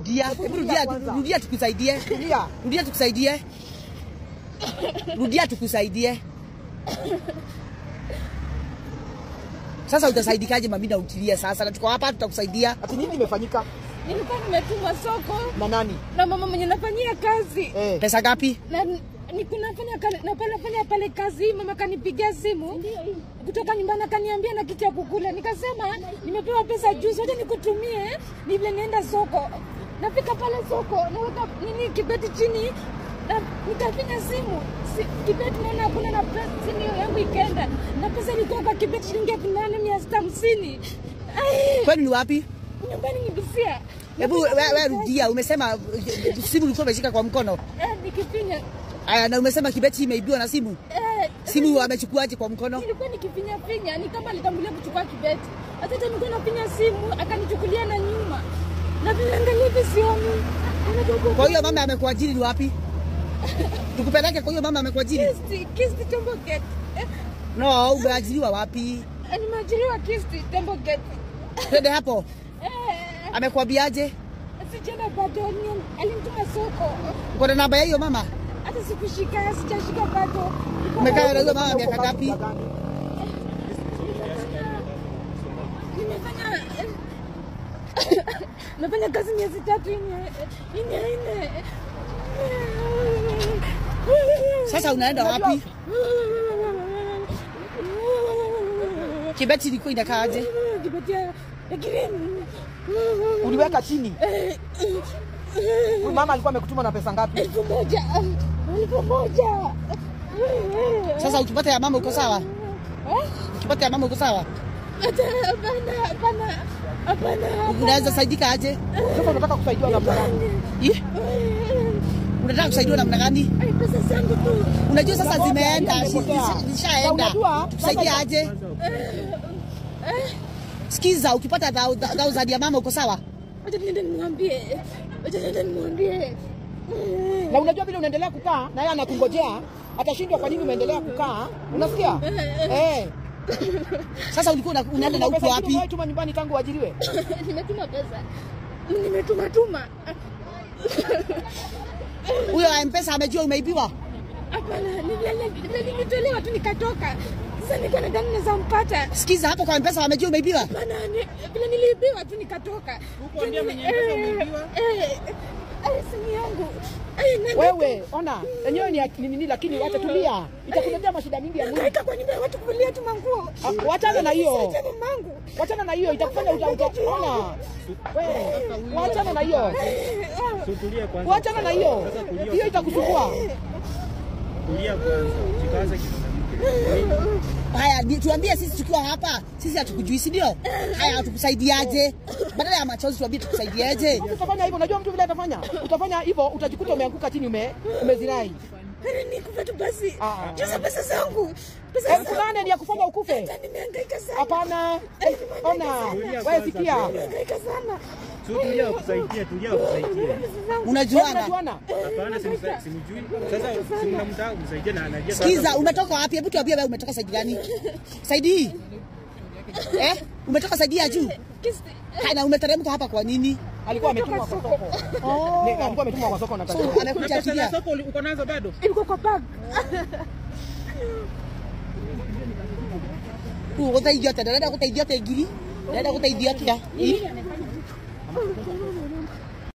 Rudia tukusaidie. Rudia tukusaidie. Rudia tukusaidie. Sasa utasaidikaje mami na utilie sasa? Na tuko hapa tutakusaidia. Ati nini imefanyika? Nilikuwa nimetumwa soko. Na nani? Na mama mwenye nafanyia kazi. Pesa ngapi? Na nafanya pale kazi, mama kanipigia simu. Kutoka nyumbani akaniambia na kitu ya kukula. Nikasema nimepewa pesa juzi, acha nikutumie ni vile nienda soko. Nafika pale soko, naweka nini kibeti chini. Na nikapiga simu. Kibeti naona hakuna na pesa simu yangu ikaenda. Na pesa ilikuwa kwa kibeti shilingi 850. Kwani ni wapi? Nyumbani Busia. Hebu wewe rudia, umesema simu ulikuwa umeshika kwa mkono. Nikifinya. Aya, na umesema kibeti imeibiwa na simu? Simu amechukuaje kwa mkono? Nilikuwa nikifinya, ni kama alitangulia kuchukua kibeti. Hata nilikuwa nafinya simu, akanichukulia na nyuma. Na vinaangalia hivi sioni. Kwa hiyo mama amekuajiri wapi? Tukupeleke kwa hiyo mama amekuajiri? Kisti Tembo Gate. No, umeajiriwa wapi? Nimeajiriwa Kisti Tembo Gate. Twende hapo. Amekuambiaje? Sijana bado, alimtuma soko. Uko na namba ya hiyo mama? Hata sijashika bado. Umekaa na hiyo mama miaka ngapi? Nimefanya kazi miezi 3 ine. Sasa unaenda wapi? Kibeti ilikuwa inakaaje? Kibeti uliweka chini. Mama alikuwa amekutuma na pesa ngapi? 1,000. Sasa ukipata ya mama uko sawa? Ukipata ya mama uko sawa? Hapana. Unaweza saidika aje? Sasa unataka kusaidiwa namna gani? Unataka kusaidiwa namna gani? Pesa zangu tu. Unajua sasa zimeenda, zishaenda. Tukusaidia aje? Sikiza, ukipata 1,000 ya mama uko sawa? Acha niende nimwambie. Na unajua vile unaendelea kukaa na yeye anakungojea, atashindwa kwa nini umeendelea kukaa. Unasikia? Sasa ulikuwa unaenda na uko wapi? Wewe tuma nyumbani tangu uajiriwe. Nimetuma pesa. Nimetuma. Huyo M-Pesa amejua umeibiwa? Hapana, nilitolewa tu nikatoka. Sasa niko na ndani naweza mpata. Sikiza, hapo kwa M-Pesa amejua umeibiwa? Hapana, vile niliibiwa tu nikatoka. Huko ndio mwenye M-Pesa umeibiwa? Simu yangu. Wewe ona, enyewe ni nini lakini wacha tulia. Itakuletea mashida mingi ya mwili. Kaika kwa nyumba watu kulia tu manguo. Wachana na hiyo. Wachana na hiyo itakufanya utaona. Wewe, wachana na hiyo. Tulia kwanza. Wachana na hiyo. Hiyo itakusumbua. Tulia kwanza. Jikaze kidogo. Haya, tuambie sisi tukiwa hapa, sisi hatukujui, si ndio? Haya, hatukusaidiaje? Badala ya machozi tuambie tukusaidiaje? Utafanya hivyo, unajua mtu vile atafanya? Utafanya hivyo, utajikuta umeanguka chini umezirai. Nikufa tu basi. Jaza pesa zangu. Nani ya kufanya ukufe? Nimehangaika sana. Hapana. Ona, wewe sikia. Nimehangaika sana. Tulia ukusaidia. Unajuana? Hapana, simjui. Sasa simnamtaka kumsaidia na anajia. Sikiza, umetoka wapi? Hebu tuambie wewe umetoka saidi gani? Saidi? Umetoka saidi ya juu? Kana umeteremka hapa kwa nini? Alikuwa ametumwa kwa soko. Alikuwa ametumwa kwa soko na kazi. Anakuja kia. Soko uko nazo bado? Ilikuwa kwa bag. Utaidiote, nenda kutaidiote ngiri. Nenda kutaidiote.